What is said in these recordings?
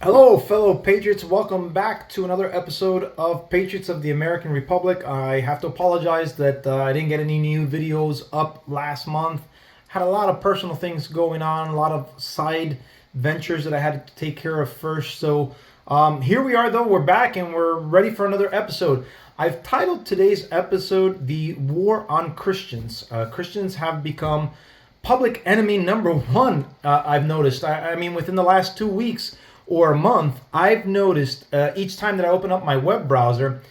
Hello, fellow Patriots. Welcome back to another episode of Patriots of the American Republic. I have to apologize that I didn't get any new videos up last month. Had a lot of personal things going on, a lot of side ventures that I had to take care of first. So here we are, though. We're back and we're ready for another episode. I've titled today's episode "The War on Christians." Christians have become public enemy number one, I've noticed. I mean, within the last 2 weeks or a month, I've noticed each time that I open up my web browser,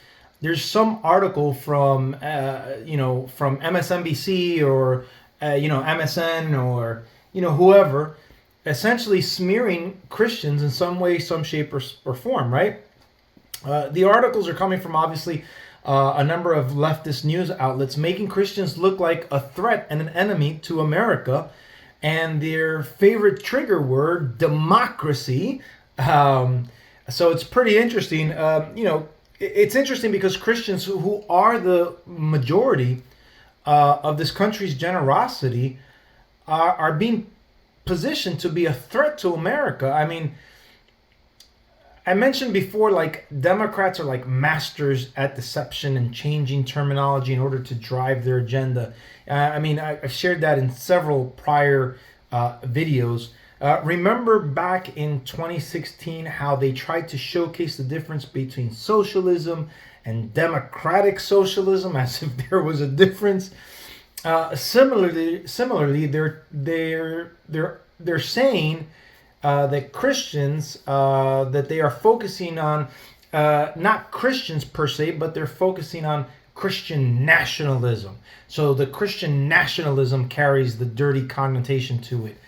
there's some article from from MSNBC or MSN or whoever, essentially smearing Christians in some way, some shape, or form. Right? The articles are coming from obviously a number of leftist news outlets, making Christians look like a threat and an enemy to America, and their favorite trigger word, democracy. So it's pretty interesting. It's interesting because Christians who are the majority of this country's generosity are being positioned to be a threat to America. I mean, I mentioned before, like, Democrats are like masters at deception and changing terminology in order to drive their agenda. I've shared that in several prior videos. Remember back in 2016 how they tried to showcase the difference between socialism and democratic socialism, as if there was a difference. Similarly, they're saying that Christians, that they are focusing on not Christians per se, but they're focusing on Christian nationalism. So the Christian nationalism carries the dirty connotation to it.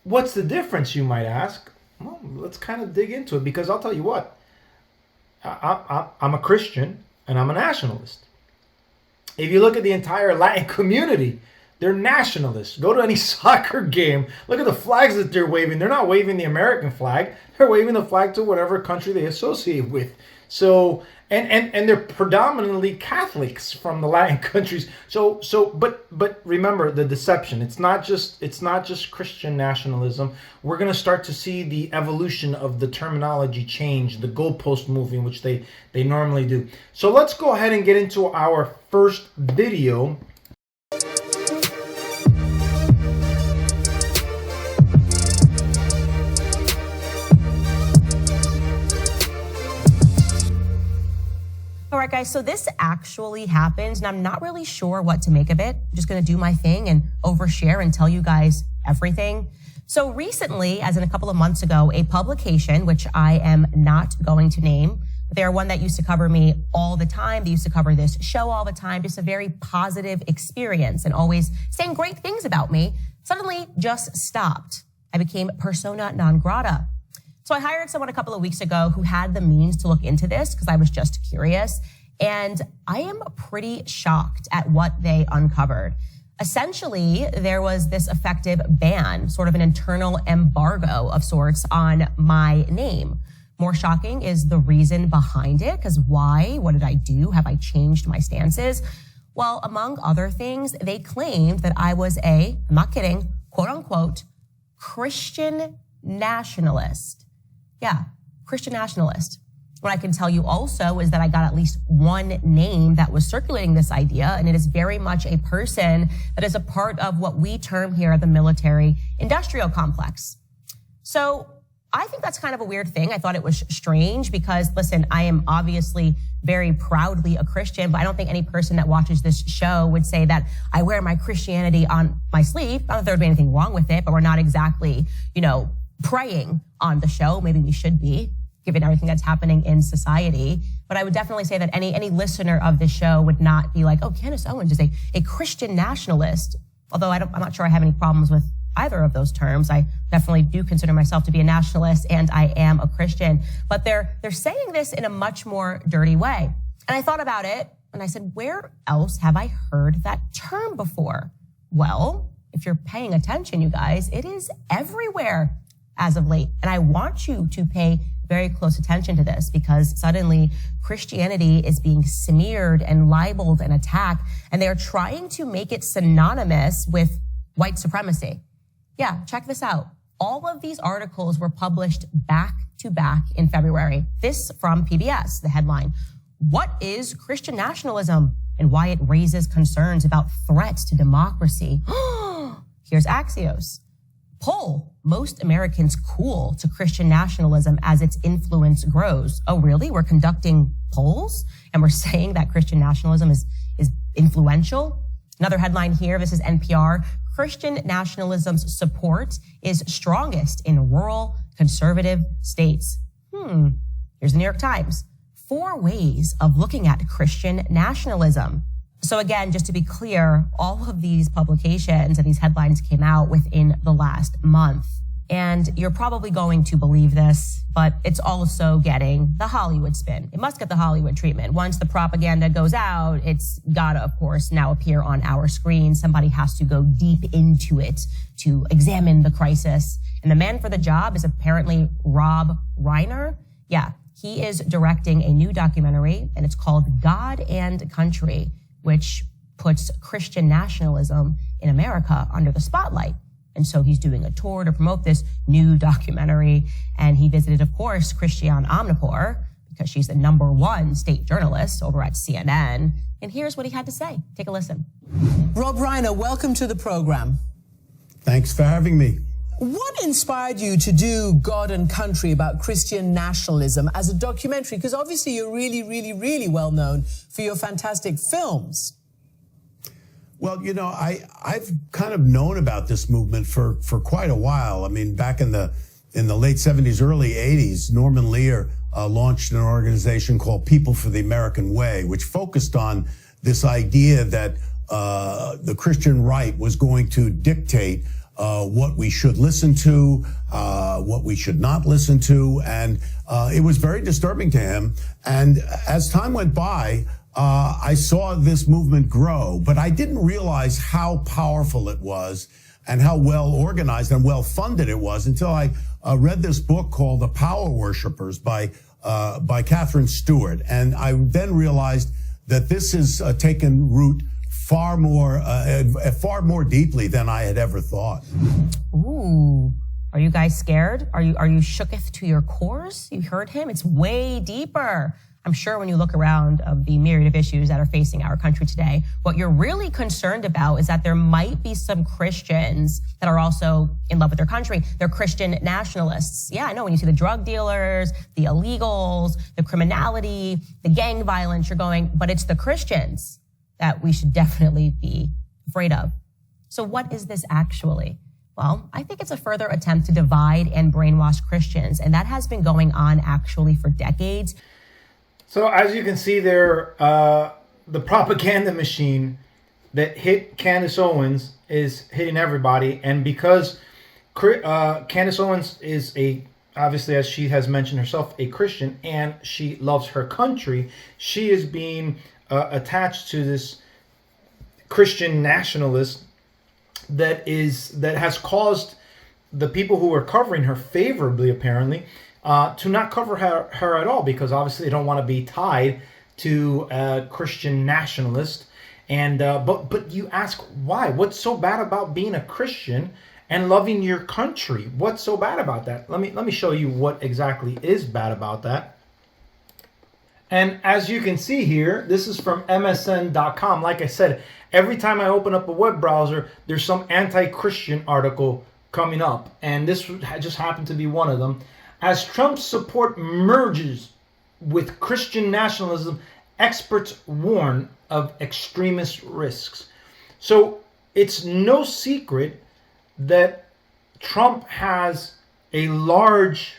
What's the difference, you might ask? Well, let's kind of dig into it, because I'll tell you what. I'm a Christian and I'm a nationalist. If you look at the entire Latin community, they're nationalists. Go to any soccer game. Look at the flags that they're waving. They're not waving the American flag. They're waving the flag to whatever country they associate with. So, and they're predominantly Catholics from the Latin countries. But remember the deception. It's not just Christian nationalism. We're going to start to see the evolution of the terminology change, the goalpost moving, which they normally do. So let's go ahead and get into our first video. All right, guys, so this actually happened, and I'm not really sure what to make of it. I'm just going to do my thing and overshare and tell you guys everything. So recently, as in a couple of months ago, a publication, which I am not going to name, they're one that used to cover me all the time. They used to cover this show all the time, just a very positive experience and always saying great things about me, suddenly just stopped. I became persona non grata. So I hired someone a couple of weeks ago who had the means to look into this because I was just curious. And I am pretty shocked at what they uncovered. Essentially, there was this effective ban, sort of an internal embargo of sorts on my name. More shocking is the reason behind it, because why? What did I do? Have I changed my stances? Well, among other things, they claimed that I was I'm not kidding, quote unquote, Christian nationalist. Yeah, Christian nationalist. What I can tell you also is that I got at least one name that was circulating this idea, and it is very much a person that is a part of what we term here the military industrial complex. So I think that's kind of a weird thing. I thought it was strange because, listen, I am obviously very proudly a Christian, but I don't think any person that watches this show would say that I wear my Christianity on my sleeve. I don't think there would be anything wrong with it, but we're not exactly, praying on the show. Maybe we should be, given everything that's happening in society. But I would definitely say that any listener of this show would not be like, oh, Candace Owens is a Christian nationalist. Although I'm not sure I have any problems with either of those terms. I definitely do consider myself to be a nationalist, and I am a Christian. But they're saying this in a much more dirty way. And I thought about it, and I said, where else have I heard that term before? Well, if you're paying attention, you guys, it is everywhere as of late. And I want you to pay very close attention to this, because suddenly Christianity is being smeared and libeled and attacked, and they're trying to make it synonymous with white supremacy. Yeah, check this out. All of these articles were published back to back in February. This from PBS, the headline, "What is Christian nationalism and why it raises concerns about threats to democracy?" Here's Axios. Poll, most Americans cool to Christian nationalism as its influence grows. Oh, really? We're conducting polls and we're saying that Christian nationalism is influential? Another headline here, this is NPR. Christian nationalism's support is strongest in rural conservative states. Here's the New York Times. 4 ways of looking at Christian nationalism. So again, just to be clear, all of these publications and these headlines came out within the last month. And you're probably going to believe this, but it's also getting the Hollywood spin. It must get the Hollywood treatment. Once the propaganda goes out, it's gotta, of course, now appear on our screen. Somebody has to go deep into it to examine the crisis. And the man for the job is apparently Rob Reiner. Yeah, he is directing a new documentary, and it's called God and Country, which puts Christian nationalism in America under the spotlight. And so he's doing a tour to promote this new documentary. And he visited, of course, Christiane Amanpour, because she's the #1 state journalist over at CNN. And here's what he had to say. Take a listen. Rob Reiner, welcome to the program. Thanks for having me. What inspired you to do God and Country about Christian nationalism as a documentary? Because obviously you're really, really, really well known for your fantastic films. Well, you know, I've kind of known about this movement for quite a while. I mean, back in the late 70s, early 80s, Norman Lear launched an organization called People for the American Way, which focused on this idea that the Christian right was going to dictate what we should listen to, what we should not listen to. And it was very disturbing to him. And as time went by, I saw this movement grow, but I didn't realize how powerful it was and how well organized and well funded it was until I read this book called The Power Worshippers by Catherine Stewart. And I then realized that this has taken root far more deeply than I had ever thought. Ooh, are you guys scared? Are you shooketh to your cores? You heard him? It's way deeper. I'm sure when you look around of the myriad of issues that are facing our country today, what you're really concerned about is that there might be some Christians that are also in love with their country. They're Christian nationalists. Yeah, I know when you see the drug dealers, the illegals, the criminality, the gang violence, you're going, but it's the Christians that we should definitely be afraid of. So what is this actually? Well, I think it's a further attempt to divide and brainwash Christians, and that has been going on actually for decades. So as you can see there, the propaganda machine that hit Candace Owens is hitting everybody. And because Candace Owens is obviously, as she has mentioned herself, a Christian, and she loves her country, she is being attached to this Christian nationalist that has caused the people who are covering her favorably, apparently, to not cover her at all, because obviously they don't want to be tied to a Christian nationalist. And but you ask why? What's so bad about being a Christian and loving your country? What's so bad about that? Let me show you what exactly is bad about that. And as you can see here, this is from MSN.com. Like I said, every time I open up a web browser, there's some anti-Christian article coming up, and this just happened to be one of them. As Trump's support merges with Christian nationalism, experts warn of extremist risks. So it's no secret that Trump has a large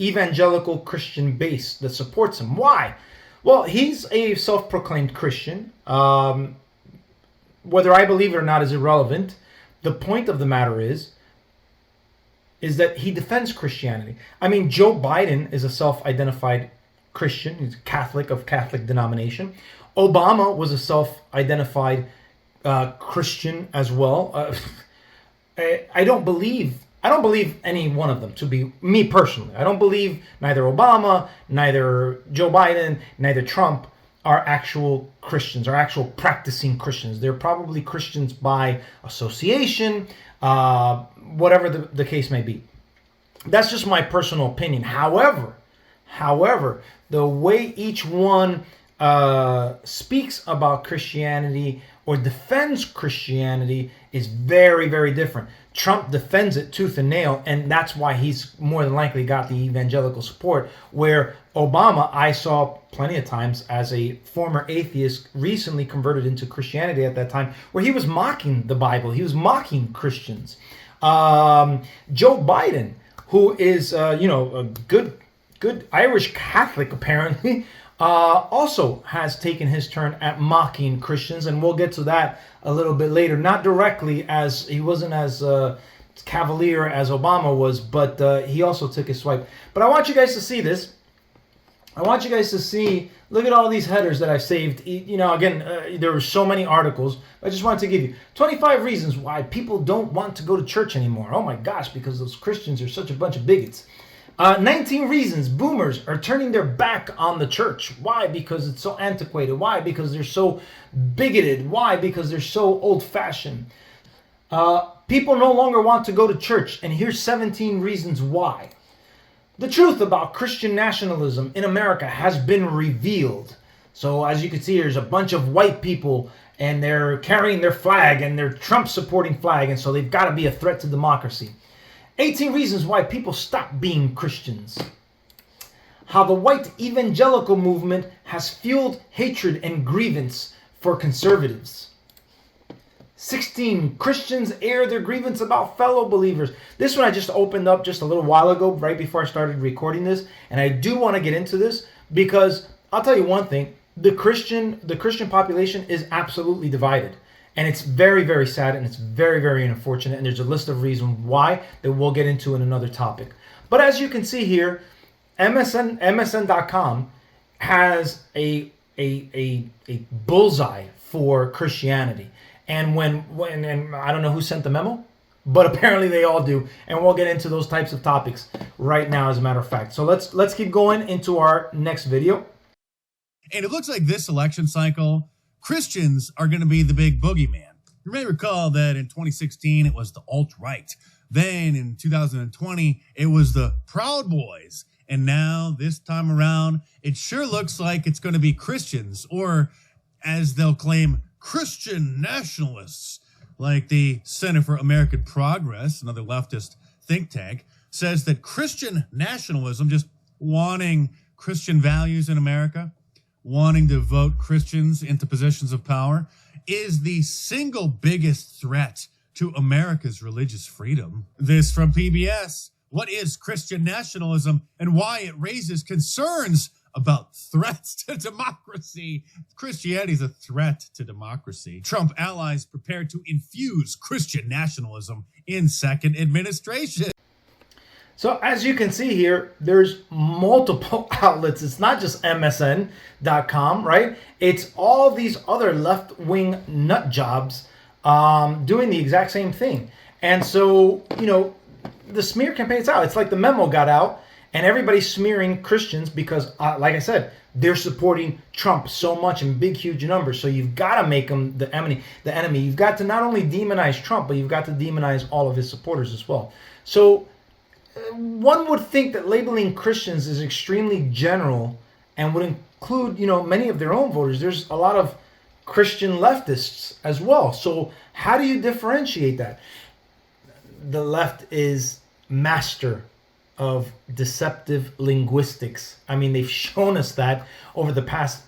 evangelical Christian base that supports him. Why? Well, he's a self-proclaimed Christian. Whether I believe it or not is irrelevant. The point of the matter is that he defends Christianity. I mean, Joe Biden is a self-identified Christian. He's Catholic of Catholic denomination. Obama was a self-identified Christian as well. I don't believe any one of them to be me personally. I don't believe neither Obama, neither Joe Biden, neither Trump are actual Christians, are actual practicing Christians. They're probably Christians by association, whatever the case may be. That's just my personal opinion. However, the way each one speaks about Christianity or defends Christianity is very, very different. Trump defends it tooth and nail, and that's why he's more than likely got the evangelical support, where Obama, I saw plenty of times as a former atheist, recently converted into Christianity at that time, where he was mocking the Bible. He was mocking Christians. Joe Biden, who is, a good Irish Catholic, apparently, also has taken his turn at mocking Christians, and we'll get to that a little bit later. Not directly, as he wasn't as cavalier as Obama was, but he also took his swipe. But I want you guys to see this. I want you guys to see, look at all these headers that I've saved. Again, there were so many articles. I just wanted to give you 25 reasons why people don't want to go to church anymore. Oh my gosh, because those Christians are such a bunch of bigots. 19 reasons boomers are turning their back on the church. Why? Because it's so antiquated. Why? Because they're so bigoted. Why? Because they're so old-fashioned. People no longer want to go to church, and here's 17 reasons why. The truth about Christian nationalism in America has been revealed. So as you can see, there's a bunch of white people, and they're carrying their flag, and they're Trump-supporting flag, and so they've got to be a threat to democracy. 18 reasons why people stop being Christians. How the white evangelical movement has fueled hatred and grievance for conservatives. 16 Christians air their grievance about fellow believers. This one I just opened up just a little while ago, right before I started recording this, and I do want to get into this because I'll tell you one thing: the Christian population is absolutely divided. And it's very, very sad, and it's very, very unfortunate. And there's a list of reasons why that we'll get into in another topic. But as you can see here, MSN.com has a bullseye for Christianity. And when I don't know who sent the memo, but apparently they all do. And we'll get into those types of topics right now, as a matter of fact. So let's keep going into our next video. And it looks like this election cycle, Christians are going to be the big boogeyman. You may recall that in 2016, it was the alt-right. Then in 2020, it was the Proud Boys. And now, this time around, it sure looks like it's going to be Christians, or as they'll claim, Christian nationalists. Like the Center for American Progress, another leftist think tank, says that Christian nationalism, just wanting Christian values in America, wanting to vote Christians into positions of power, is the single biggest threat to America's religious freedom. This from PBS. What is Christian nationalism and why it raises concerns about threats to democracy? Christianity is a threat to democracy. Trump allies prepared to infuse Christian nationalism in second administration. So as you can see here, there's multiple outlets. It's not just MSN.com, right? It's all these other left-wing nut jobs doing the exact same thing. And so, the smear campaign's out. It's like the memo got out and everybody's smearing Christians because, like I said, they're supporting Trump so much in big, huge numbers. So you've got to make them the enemy. You've got to not only demonize Trump, but you've got to demonize all of his supporters as well. So one would think that labeling Christians is extremely general and would include, many of their own voters. There's a lot of Christian leftists as well. So how do you differentiate that? The left is master of deceptive linguistics. I mean, they've shown us that over the past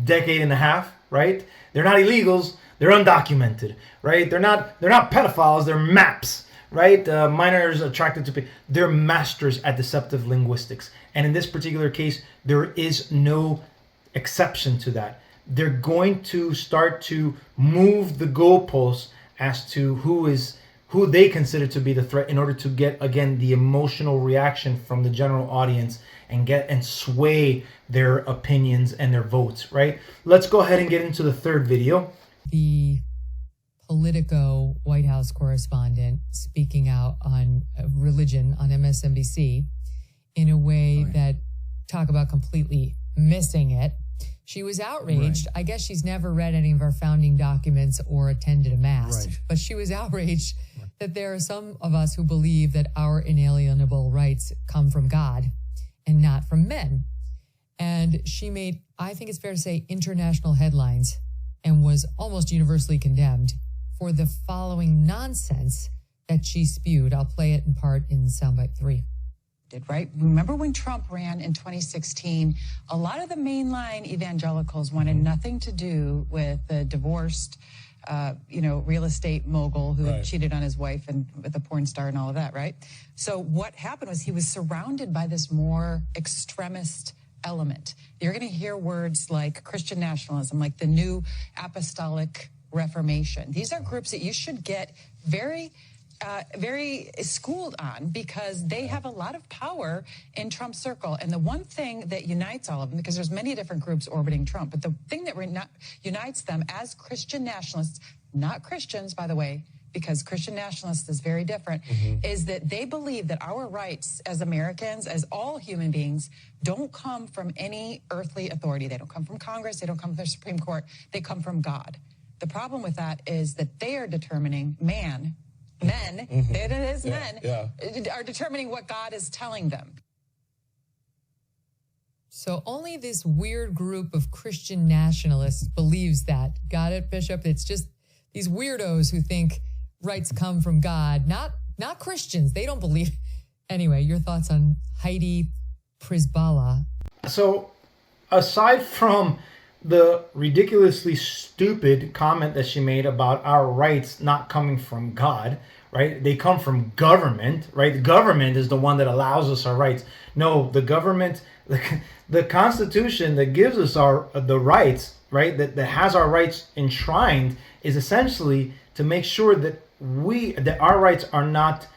decade and a half, right? They're not illegals, they're undocumented, right? They're not pedophiles, they're maps. Right? Minors attracted to... They're masters at deceptive linguistics. And in this particular case, there is no exception to that. They're going to start to move the goalposts as to who they consider to be the threat in order to get, again, the emotional reaction from the general audience and sway their opinions and their votes, right? Let's go ahead and get into the third video. The Politico White House correspondent speaking out on religion on MSNBC in a way that talk about completely missing it. She was outraged. I guess she's never read any of our founding documents or attended a mass, but she was outraged that there are some of us who believe that our inalienable rights come from God and not from men. And she made, I think it's fair to say, international headlines and was almost universally condemned for the following nonsense that she spewed. I'll play it in part in soundbite 3. Right? Remember when Trump ran in 2016, a lot of the mainline evangelicals wanted nothing to do with the divorced, real estate mogul who had cheated on his wife and with a porn star and all of that, right? So what happened was he was surrounded by this more extremist element. You're going to hear words like Christian nationalism, like the New Apostolic Reformation. These are groups that you should get very schooled on, because they have a lot of power in Trump's circle. And the one thing that unites all of them, because there's many different groups orbiting Trump, but the thing that unites them as Christian nationalists, not Christians, by the way, because Christian nationalists is very different, is that they believe that our rights as Americans, as all human beings, don't come from any earthly authority. They don't come from Congress. They don't come from the Supreme Court. They come from God. The problem with that is that they are determining men, are determining what God is telling them. So only this weird group of Christian nationalists believes that. Got it, Bishop? It's just these weirdos who think rights come from God, not Christians. They don't believe. Anyway, your thoughts on Heidi Przyzbala? So, aside from the ridiculously stupid comment that she made about our rights not coming from God, right? They come from government, right? The government is the one that allows us our rights. No, the government, the Constitution that gives us the rights, right? That has our rights enshrined is essentially to make sure that our rights are not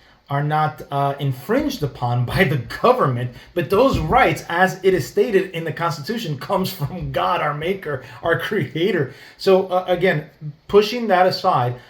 infringed upon by the government, but those rights, as it is stated in the Constitution, comes from God, our maker, our creator. So again, pushing that aside,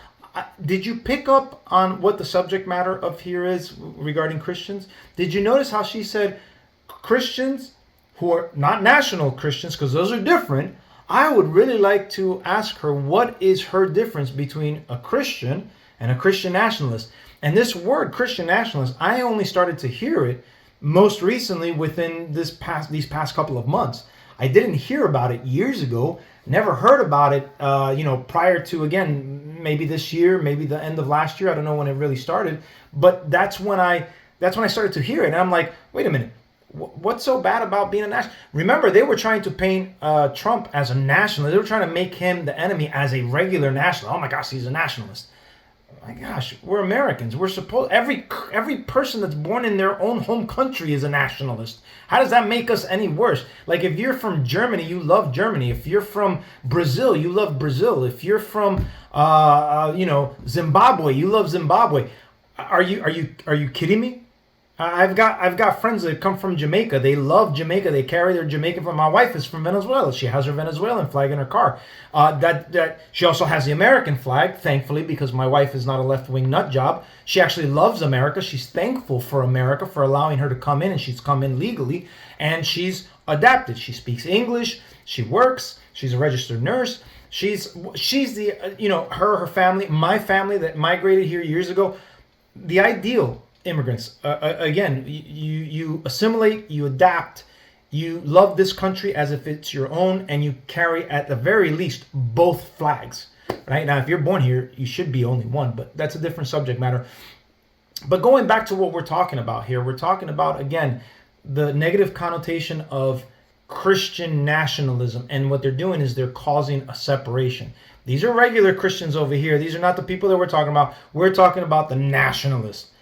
did you pick up on what the subject matter of here is regarding Christians? Did you notice how she said Christians who are not national Christians, because those are different? I would really like to ask her, what is her difference between a Christian and a Christian nationalist? And this word Christian nationalist, I only started to hear it most recently within these past couple of months. I didn't hear about it years ago. Never heard about it, prior to, again, maybe this year, maybe the end of last year. I don't know when it really started, but that's when I started to hear it. And I'm like, wait a minute, what's so bad about being a nationalist? Remember, they were trying to paint Trump as a nationalist. They were trying to make him the enemy as a regular nationalist. Oh my gosh, he's a nationalist. My gosh, we're Americans. We're supposed every person that's born in their own home country is a nationalist. How does that make us any worse? Like, if you're from Germany, you love Germany. If you're from Brazil, you love Brazil. If you're from Zimbabwe, you love Zimbabwe. Are you kidding me? I've got friends that come from Jamaica. They love Jamaica. They carry their Jamaican flag. My wife is from Venezuela. She has her Venezuelan flag in her car. That she also has the American flag, thankfully, because my wife is not a left-wing nut job. She actually loves America. She's thankful for America for allowing her to come in, and she's come in legally, and she's adapted. She speaks English. She works. She's a registered nurse. She's the her family, my family that migrated here years ago. The ideal immigrants, again, you assimilate, you adapt, you love this country as if it's your own, and you carry, at the very least, both flags. Right now, if you're born here, you should be only one, but that's a different subject matter. But going back to what we're talking about here, we're talking about, again, the negative connotation of Christian nationalism, and what they're doing is they're causing a separation. These are regular Christians over here. These are not the people that we're talking about. We're talking about the nationalists.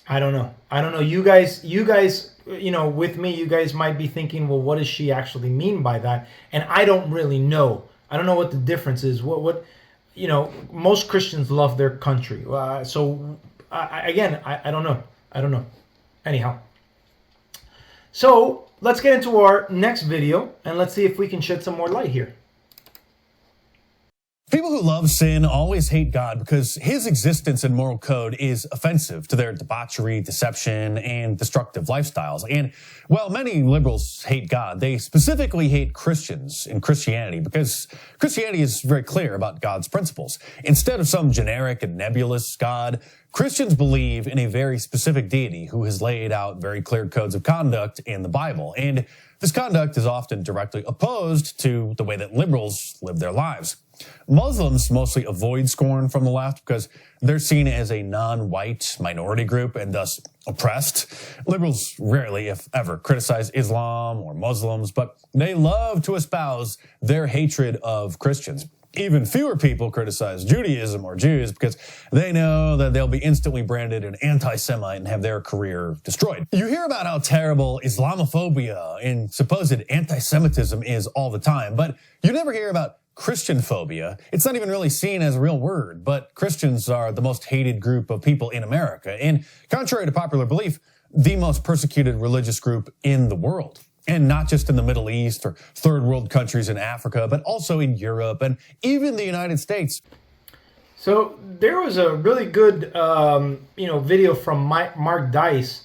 I don't know. You guys, with me, you guys might be thinking, well, what does she actually mean by that? And I don't really know. I don't know what the difference is. Most Christians love their country. I don't know. I don't know. Anyhow. So let's get into our next video, and let's see if we can shed some more light here. People who love sin always hate God because his existence and moral code is offensive to their debauchery, deception, and destructive lifestyles. And while many liberals hate God, they specifically hate Christians in Christianity because Christianity is very clear about God's principles. Instead of some generic and nebulous God, Christians believe in a very specific deity who has laid out very clear codes of conduct in the Bible. And this conduct is often directly opposed to the way that liberals live their lives. Muslims mostly avoid scorn from the left because they're seen as a non-white minority group and thus oppressed. Liberals rarely, if ever, criticize Islam or Muslims, but they love to espouse their hatred of Christians. Even fewer people criticize Judaism or Jews because they know that they'll be instantly branded an anti-Semite and have their career destroyed. You hear about how terrible Islamophobia and supposed anti-Semitism is all the time, but you never hear about Christian phobia. It's not even really seen as a real word, but Christians are the most hated group of people in America, and contrary to popular belief, the most persecuted religious group in the world. And not just in the Middle East or third world countries in Africa, but also in Europe and even the United States. So there was a really good, video from Mark Dice,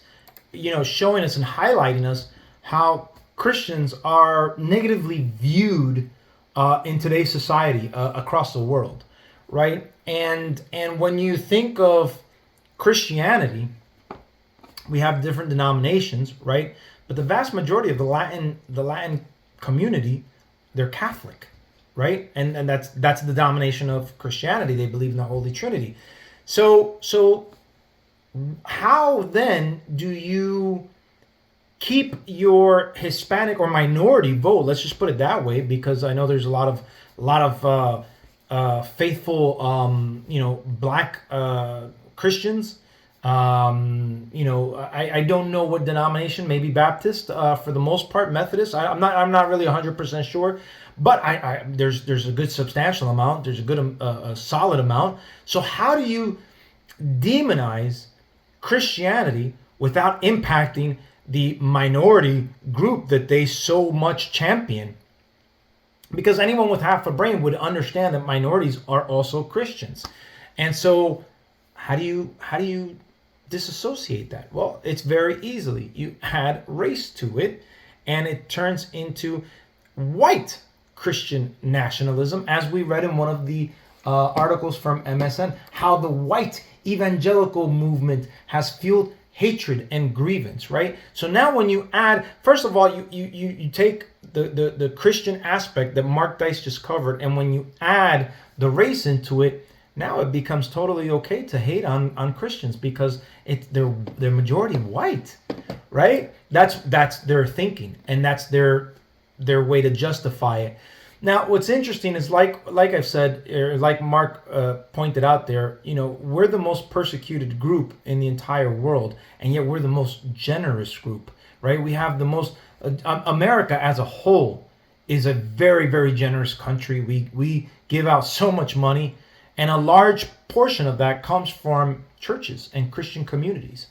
showing us and highlighting us how Christians are negatively viewed in today's society across the world, right? And when you think of Christianity, we have different denominations, right? But the vast majority of the Latin community, they're Catholic, right? And that's the domination of Christianity. They believe in the Holy Trinity. So how then do you keep your Hispanic or minority vote? Let's just put it that way, because I know there's a lot of faithful, black Christians. I don't know what denomination, maybe Baptist, for the most part, Methodist. I'm not really 100% sure, but there's a good substantial amount. There's a good, a solid amount. So how do you demonize Christianity without impacting the minority group that they so much champion? Because anyone with half a brain would understand that minorities are also Christians. And so how do you disassociate that? Well, it's very easily. You add race to it, and it turns into white Christian nationalism, as we read in one of the articles from MSN, how the white evangelical movement has fueled hatred and grievance, right? So now when you add, first of all, you take the Christian aspect that Mark Dice just covered, and when you add the race into it, now it becomes totally okay to hate on Christians because they're majority white, right? That's their thinking, and that's their way to justify it. Now, what's interesting is like I've said, or like Mark pointed out there, we're the most persecuted group in the entire world, and yet we're the most generous group, right? We have the most, America as a whole is a very, very generous country. We give out so much money, and a large portion of that comes from churches and Christian communities.